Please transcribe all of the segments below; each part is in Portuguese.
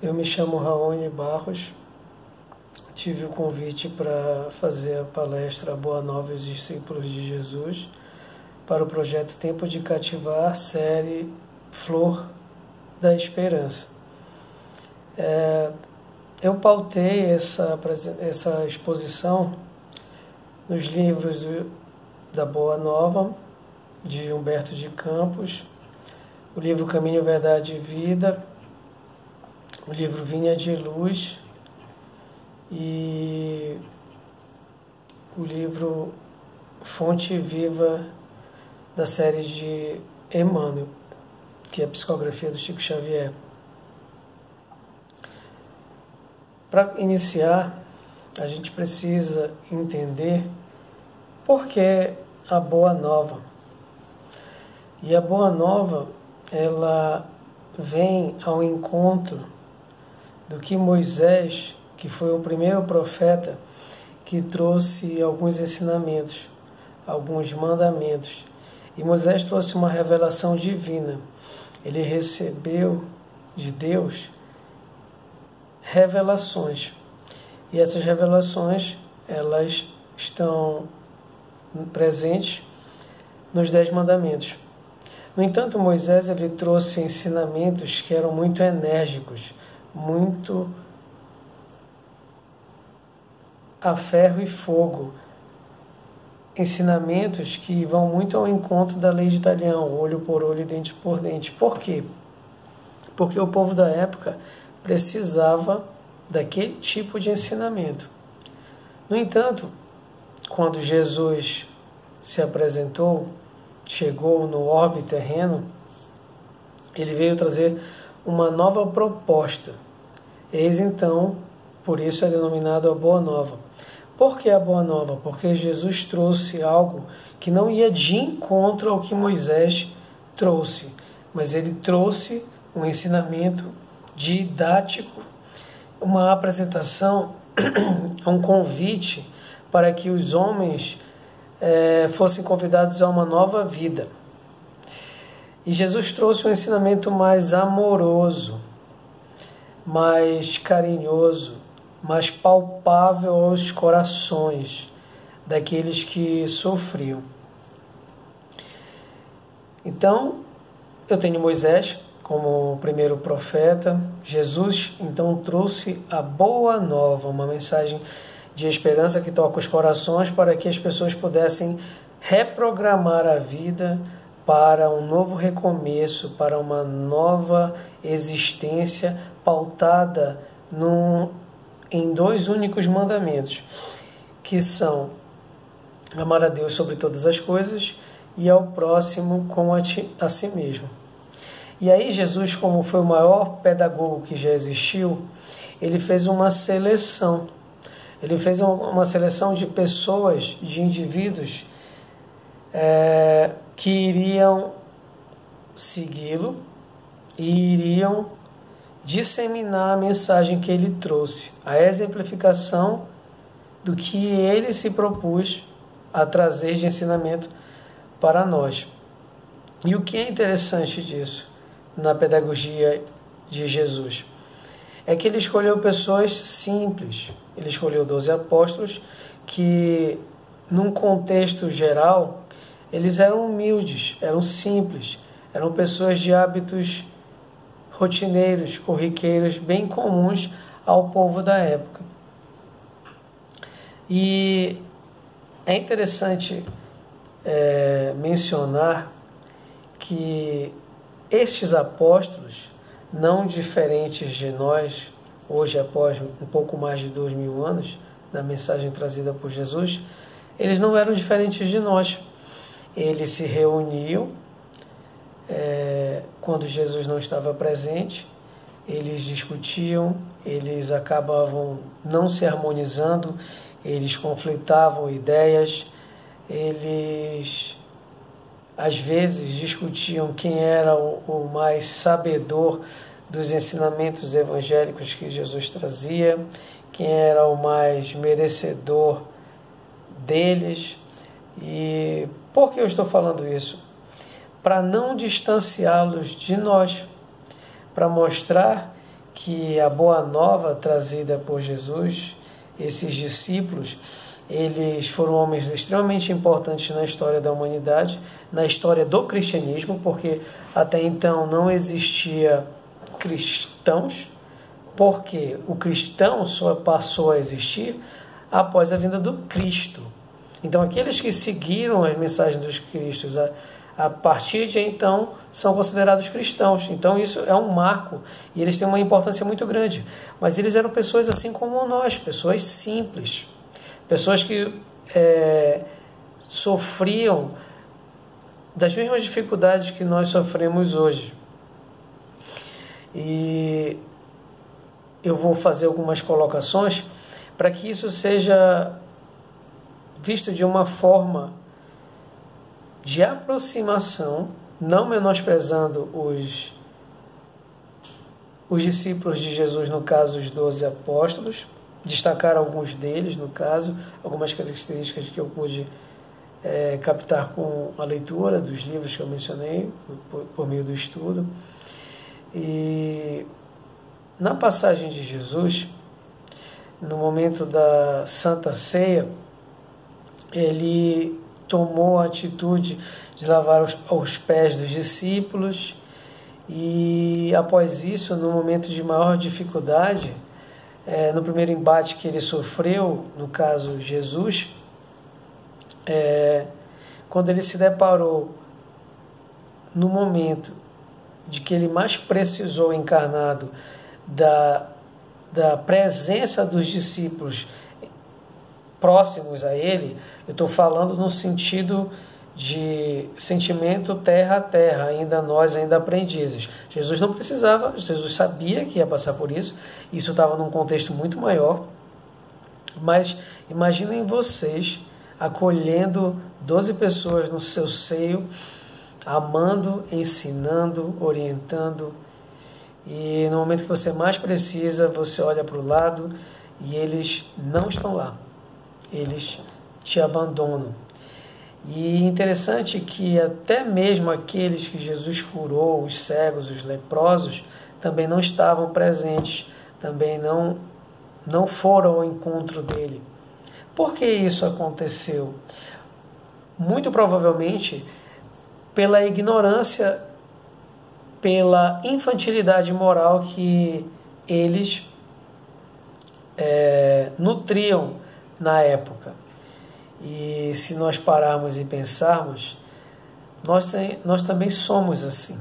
Eu me chamo Raoni Barros, tive o convite para fazer a palestra Boa Nova e os Discípulos de Jesus para o projeto Tempo de Cativar, série Flor da Esperança. Eu pautei essa exposição nos livros da Boa Nova, de Humberto de Campos, o livro Caminho, Verdade e Vida, o livro Vinha de Luz e o livro Fonte Viva da série de Emmanuel, que é a psicografia do Chico Xavier. Para iniciar, a gente precisa entender por que a Boa Nova. E a Boa Nova, ela vem ao encontro do que Moisés, que foi o primeiro profeta, que trouxe alguns ensinamentos, alguns mandamentos. E Moisés trouxe uma revelação divina. Ele recebeu de Deus revelações. E essas revelações, elas estão presentes nos 10 mandamentos. No entanto, Moisés ele trouxe ensinamentos que eram muito enérgicos, muito a ferro e fogo. Ensinamentos que vão muito ao encontro da lei de Talião, olho por olho e dente por dente. Por quê? Porque o povo da época precisava daquele tipo de ensinamento. No entanto, quando Jesus se apresentou, chegou no orbe terreno, ele veio trazer uma nova proposta. Eis então, por isso é denominado a Boa Nova. Por que a Boa Nova? Porque Jesus trouxe algo que não ia de encontro ao que Moisés trouxe, mas ele trouxe um ensinamento didático, uma apresentação, um convite para que os homens fossem convidados a uma nova vida. E Jesus trouxe um ensinamento mais amoroso, mais carinhoso, mais palpável aos corações daqueles que sofriam. Então, eu tenho Moisés como o primeiro profeta. Jesus, então, trouxe a Boa Nova, uma mensagem de esperança que toca os corações para que as pessoas pudessem reprogramar a vida para um novo recomeço, para uma nova existência pautada em 2 únicos mandamentos, que são amar a Deus sobre todas as coisas e ao próximo como a si mesmo. E aí Jesus, como foi o maior pedagogo que já existiu, ele fez uma seleção. Ele fez uma seleção de pessoas, de indivíduos que iriam segui-lo e iriam disseminar a mensagem que ele trouxe, a exemplificação do que ele se propôs a trazer de ensinamento para nós. E o que é interessante disso na pedagogia de Jesus é que ele escolheu pessoas simples. Ele escolheu 12 apóstolos que, num contexto geral, eles eram humildes, eram simples, eram pessoas de hábitos rotineiros, corriqueiros, bem comuns ao povo da época. E é interessante mencionar que estes apóstolos, não diferentes de nós, hoje após um pouco mais de 2000 anos da mensagem trazida por Jesus, eles não eram diferentes de nós. Eles se reuniam quando Jesus não estava presente, eles discutiam, eles acabavam não se harmonizando, eles conflitavam ideias, eles às vezes discutiam quem era o mais sabedor dos ensinamentos evangélicos que Jesus trazia, quem era o mais merecedor deles. E por que eu estou falando isso? Para não distanciá-los de nós, para mostrar que a boa nova trazida por Jesus, esses discípulos, eles foram homens extremamente importantes na história da humanidade, na história do cristianismo, porque até então não existia cristãos, porque o cristão só passou a existir após a vinda do Cristo. Então, aqueles que seguiram as mensagens dos Cristos a partir de então são considerados cristãos. Então, isso é um marco e eles têm uma importância muito grande. Mas eles eram pessoas assim como nós, pessoas simples, pessoas que sofriam das mesmas dificuldades que nós sofremos hoje. E eu vou fazer algumas colocações para que isso seja visto de uma forma de aproximação, não menosprezando os discípulos de Jesus, no caso os 12 apóstolos, destacar alguns deles, no caso, algumas características que eu pude captar com a leitura dos livros que eu mencionei, por meio do estudo. E na passagem de Jesus, no momento da Santa Ceia, ele tomou a atitude de lavar os pés dos discípulos e, após isso, no momento de maior dificuldade, no primeiro embate que ele sofreu, no caso Jesus, quando ele se deparou no momento de que ele mais precisou, encarnado, da presença dos discípulos próximos a ele, eu estou falando no sentido de sentimento terra a terra, ainda aprendizes. Jesus não precisava, Jesus sabia que ia passar por isso estava num contexto muito maior, mas imaginem vocês acolhendo 12 pessoas no seu seio, amando, ensinando, orientando, e no momento que você mais precisa, você olha para o lado e eles não estão lá, eles te abandonam. E interessante que até mesmo aqueles que Jesus curou, os cegos, os leprosos, também não estavam presentes, também não foram ao encontro dele. Por que isso aconteceu? Muito provavelmente pela ignorância, pela infantilidade moral que eles nutriam na época. E se nós pararmos e pensarmos, nós também somos assim.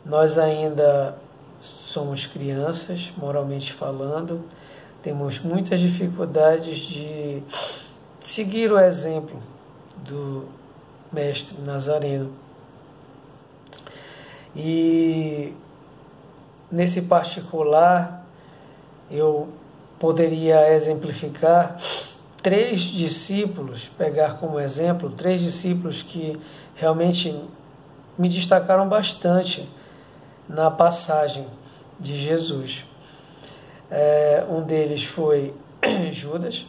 Nós ainda somos crianças, moralmente falando, temos muitas dificuldades de seguir o exemplo do Mestre Nazareno. E nesse particular, eu poderia exemplificar 3 discípulos, pegar como exemplo 3 discípulos que realmente me destacaram bastante na passagem de Jesus. Um deles foi Judas,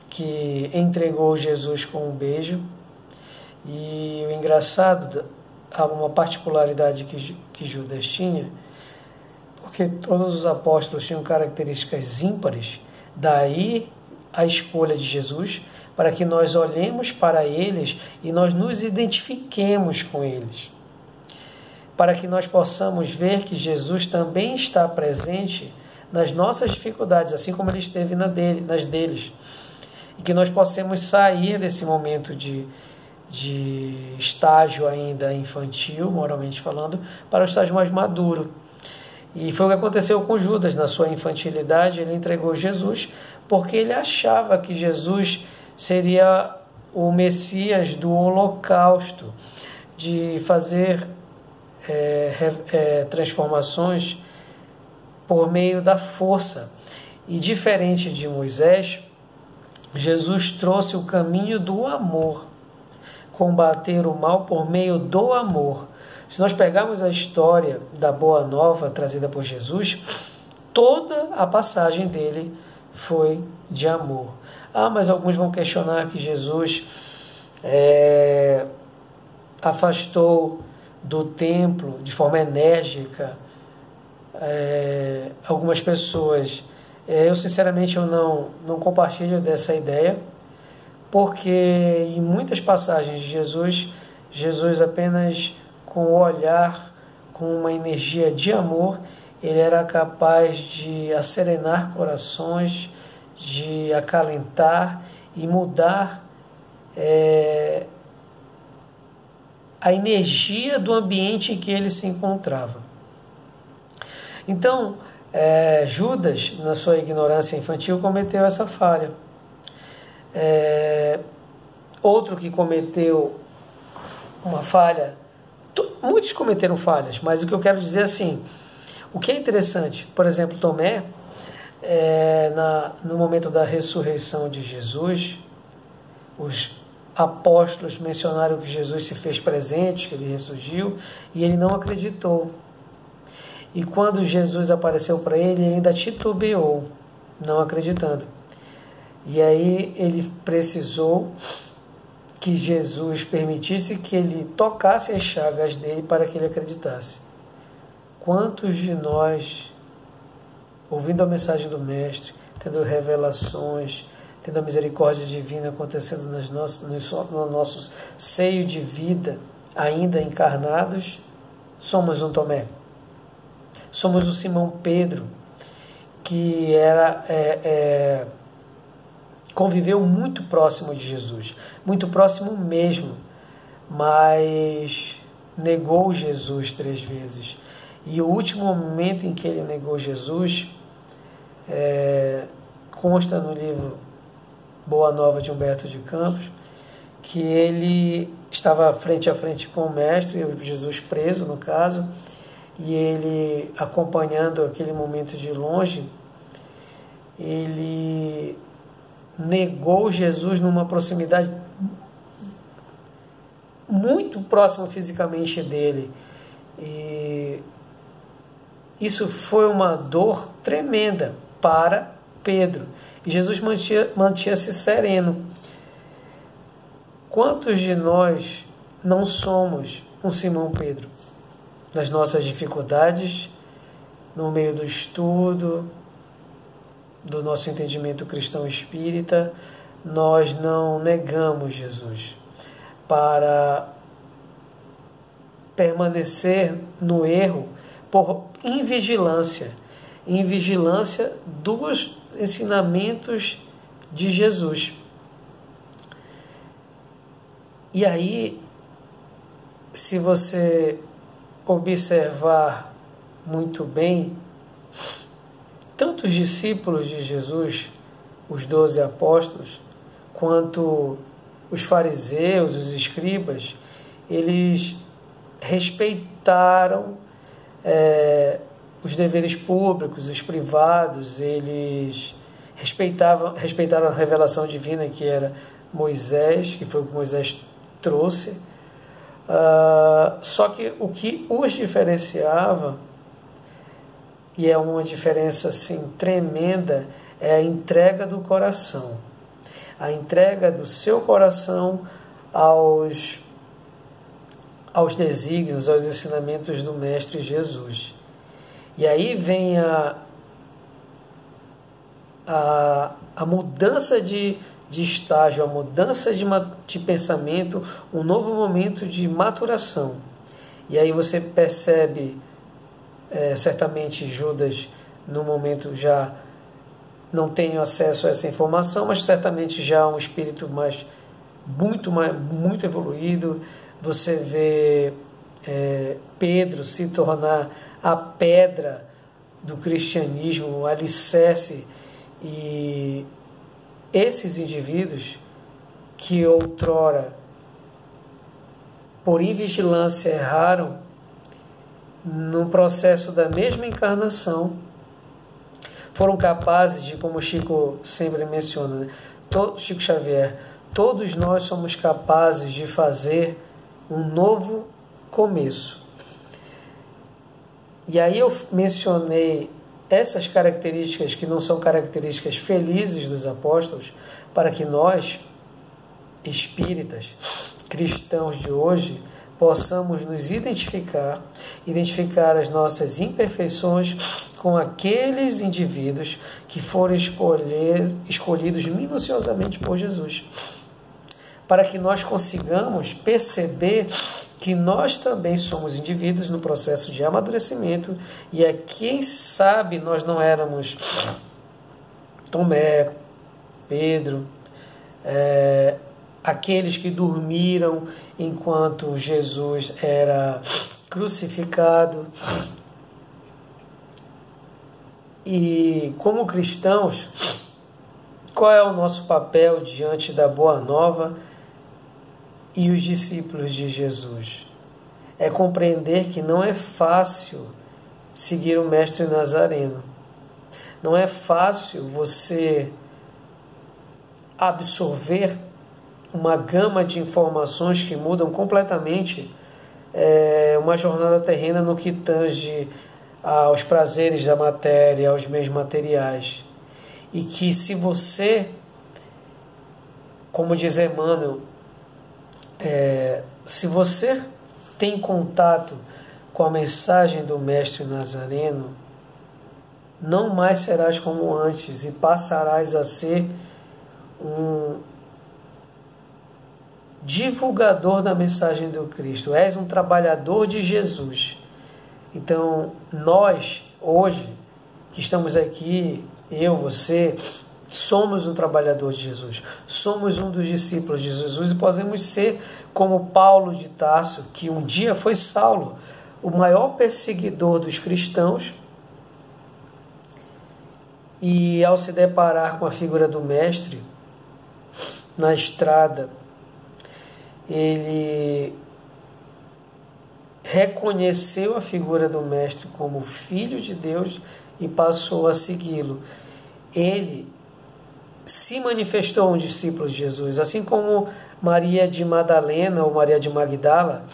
que entregou Jesus com um beijo. E o engraçado, há uma particularidade que Judas tinha, porque todos os apóstolos tinham características ímpares, daí a escolha de Jesus, para que nós olhemos para eles e nós nos identifiquemos com eles, para que nós possamos ver que Jesus também está presente nas nossas dificuldades, assim como ele esteve nas deles, e que nós possamos sair desse momento de estágio ainda infantil, moralmente falando, para o estágio mais maduro. E foi o que aconteceu com Judas. Na sua infantilidade, ele entregou Jesus porque ele achava que Jesus seria o Messias do holocausto, de fazer transformações por meio da força. E diferente de Moisés, Jesus trouxe o caminho do amor, combater o mal por meio do amor. Se nós pegarmos a história da Boa Nova trazida por Jesus, toda a passagem dele foi de amor. Mas alguns vão questionar que Jesus afastou do templo de forma enérgica algumas pessoas. Eu sinceramente não compartilho dessa ideia, porque em muitas passagens de Jesus apenas com o olhar, com uma energia de amor, ele era capaz de acerenar corações, de acalentar e mudar a energia do ambiente em que ele se encontrava. Então, Judas, na sua ignorância infantil, cometeu essa falha. Outro que cometeu uma falha, muitos cometeram falhas, mas o que eu quero dizer assim, o que é interessante, por exemplo, Tomé, no momento da ressurreição de Jesus, os apóstolos mencionaram que Jesus se fez presente, que ele ressurgiu, e ele não acreditou. E quando Jesus apareceu para ele, ele ainda titubeou, não acreditando. E aí ele precisou que Jesus permitisse que ele tocasse as chagas dele para que ele acreditasse. Quantos de nós, ouvindo a mensagem do Mestre, tendo revelações, tendo a misericórdia divina acontecendo no nosso seio de vida, ainda encarnados, somos um Tomé. Somos o Simão Pedro, que conviveu muito próximo de Jesus, muito próximo mesmo, mas negou Jesus 3 vezes. E o último momento em que ele negou Jesus consta no livro Boa Nova de Humberto de Campos, que ele estava frente a frente com o Mestre, Jesus preso no caso, e ele acompanhando aquele momento de longe, ele negou Jesus numa proximidade muito próxima fisicamente dele. E isso foi uma dor tremenda para Pedro. E Jesus mantinha-se sereno. Quantos de nós não somos um Simão Pedro? Nas nossas dificuldades, no meio do estudo, do nosso entendimento cristão espírita, nós não negamos Jesus para permanecer no erro por invigilância dos ensinamentos de Jesus. E aí, se você observar muito bem, tanto os discípulos de Jesus, os 12 apóstolos, quanto os fariseus, os escribas, eles respeitaram os deveres públicos, os privados, eles respeitaram a revelação divina que era Moisés, que foi o que Moisés trouxe. Só que o que os diferenciava, e é uma diferença assim, tremenda, é a entrega do coração. A entrega do seu coração aos desígnios, aos ensinamentos do Mestre Jesus. E aí vem a mudança de estágio, a mudança de pensamento, um novo momento de maturação. E aí você percebe, certamente Judas, no momento já não tem acesso a essa informação, mas certamente já um espírito muito evoluído. Você vê Pedro se tornar a pedra do cristianismo, o alicerce, e esses indivíduos que outrora, por invigilância, erraram, no processo da mesma encarnação, foram capazes de, como Chico sempre menciona, Chico Xavier, todos nós somos capazes de fazer um novo começo. E aí eu mencionei essas características que não são características felizes dos apóstolos, para que nós, espíritas, cristãos de hoje, possamos nos identificar as nossas imperfeições com aqueles indivíduos que foram escolhidos minuciosamente por Jesus, para que nós consigamos perceber que nós também somos indivíduos no processo de amadurecimento e quem sabe nós não éramos Tomé, Pedro, aqueles que dormiram enquanto Jesus era crucificado. E como cristãos, qual é o nosso papel diante da Boa Nova e os discípulos de Jesus? É compreender que não é fácil seguir o Mestre Nazareno. Não é fácil você absorver uma gama de informações que mudam completamente uma jornada terrena no que tange aos prazeres da matéria, aos bens materiais. E que se você, como diz Emmanuel, se você tem contato com a mensagem do Mestre Nazareno, não mais serás como antes e passarás a ser um divulgador da mensagem do Cristo. És um trabalhador de Jesus. Então, nós, hoje, que estamos aqui, eu, você, somos um trabalhador de Jesus. Somos um dos discípulos de Jesus e podemos ser como Paulo de Tarso, que um dia foi Saulo, o maior perseguidor dos cristãos, e ao se deparar com a figura do Mestre na estrada, ele reconheceu a figura do Mestre como Filho de Deus e passou a segui-lo. Ele se manifestou um discípulo de Jesus, assim como Maria de Madalena ou Maria de Magdala,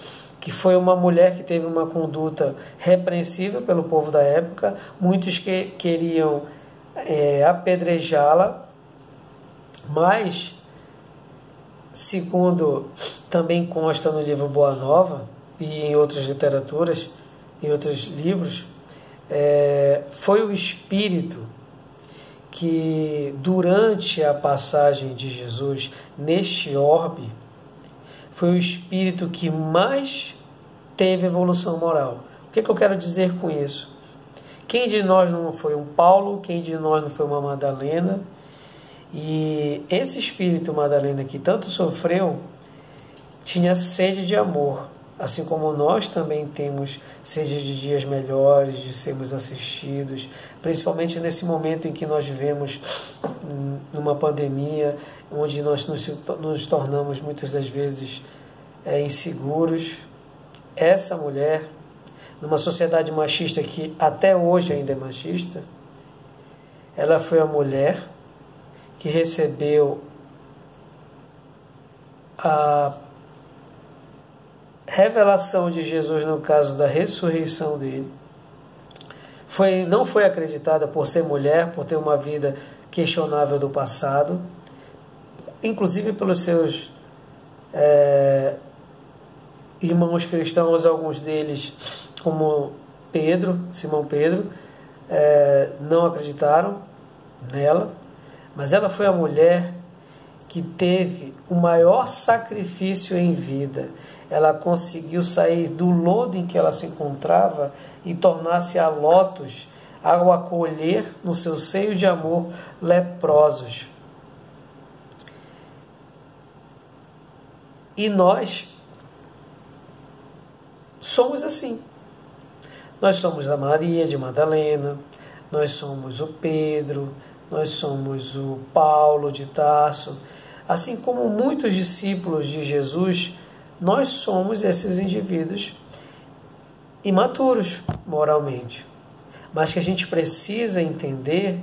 que foi uma mulher que teve uma conduta repreensível pelo povo da época. Muitos que queriam apedrejá-la, mas, segundo também consta no livro Boa Nova e em outras literaturas, em outros livros, foi o Espírito que, durante a passagem de Jesus neste orbe, foi o Espírito que mais teve evolução moral. O que eu quero dizer com isso? Quem de nós não foi um Paulo? Quem de nós não foi uma Madalena? E esse Espírito Madalena que tanto sofreu tinha sede de amor, assim como nós também temos sede de dias melhores, de sermos assistidos, principalmente nesse momento em que nós vivemos numa pandemia, onde nós nos tornamos muitas das vezes inseguros. Essa mulher, numa sociedade machista que até hoje ainda é machista, ela foi a mulher que recebeu a revelação de Jesus no caso da ressurreição dele. Não foi acreditada por ser mulher, por ter uma vida questionável do passado, inclusive pelos seus irmãos cristãos, alguns deles, como Simão Pedro, não acreditaram nela, mas ela foi a mulher que teve o maior sacrifício em vida. Ela conseguiu sair do lodo em que ela se encontrava e tornar-se a lótus ao acolher no seu seio de amor leprosos. E nós somos assim. Nós somos a Maria de Madalena, nós somos o Pedro, nós somos o Paulo de Tarso. Assim como muitos discípulos de Jesus, nós somos esses indivíduos imaturos moralmente. Mas que a gente precisa entender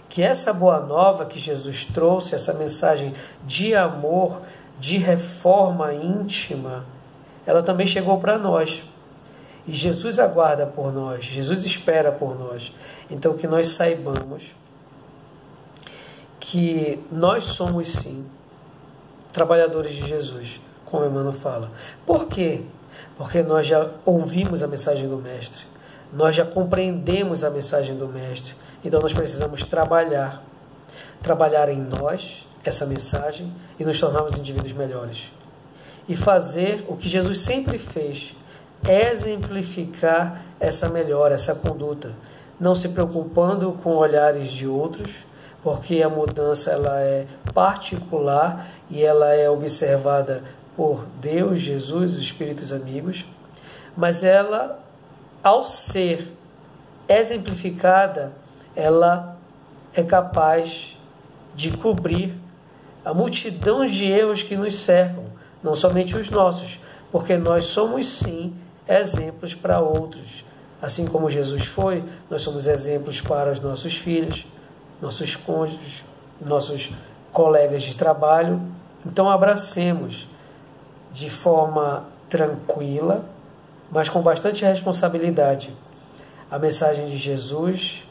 que essa boa nova que Jesus trouxe, essa mensagem de amor, de reforma íntima, ela também chegou para nós. E Jesus aguarda por nós, Jesus espera por nós. Então que nós saibamos que nós somos sim trabalhadores de Jesus, como Emmanuel fala. Por quê? porque nós já ouvimos a mensagem do Mestre, nós já compreendemos a mensagem do Mestre, então nós precisamos trabalhar em nós essa mensagem e nos tornarmos indivíduos melhores. E fazer o que Jesus sempre fez, exemplificar essa melhora, essa conduta, não se preocupando com olhares de outros, porque a mudança ela é particular e ela é observada por Deus, Jesus, os Espíritos amigos, mas ela, ao ser exemplificada, ela é capaz de cobrir a multidão de erros que nos cercam, não somente os nossos, porque nós somos sim exemplos para outros. Assim como Jesus foi, nós somos exemplos para os nossos filhos, nossos cônjuges, nossos colegas de trabalho. Então abracemos de forma tranquila, mas com bastante responsabilidade, a mensagem de Jesus,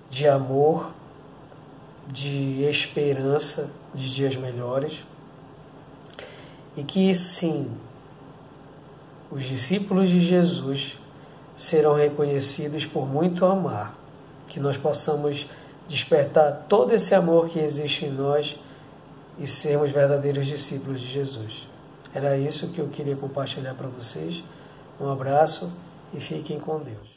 de amor, de esperança, de dias melhores. E que sim, os discípulos de Jesus serão reconhecidos por muito amar, que nós possamos despertar todo esse amor que existe em nós e sermos verdadeiros discípulos de Jesus. Era isso que eu queria compartilhar para vocês. Um abraço e fiquem com Deus.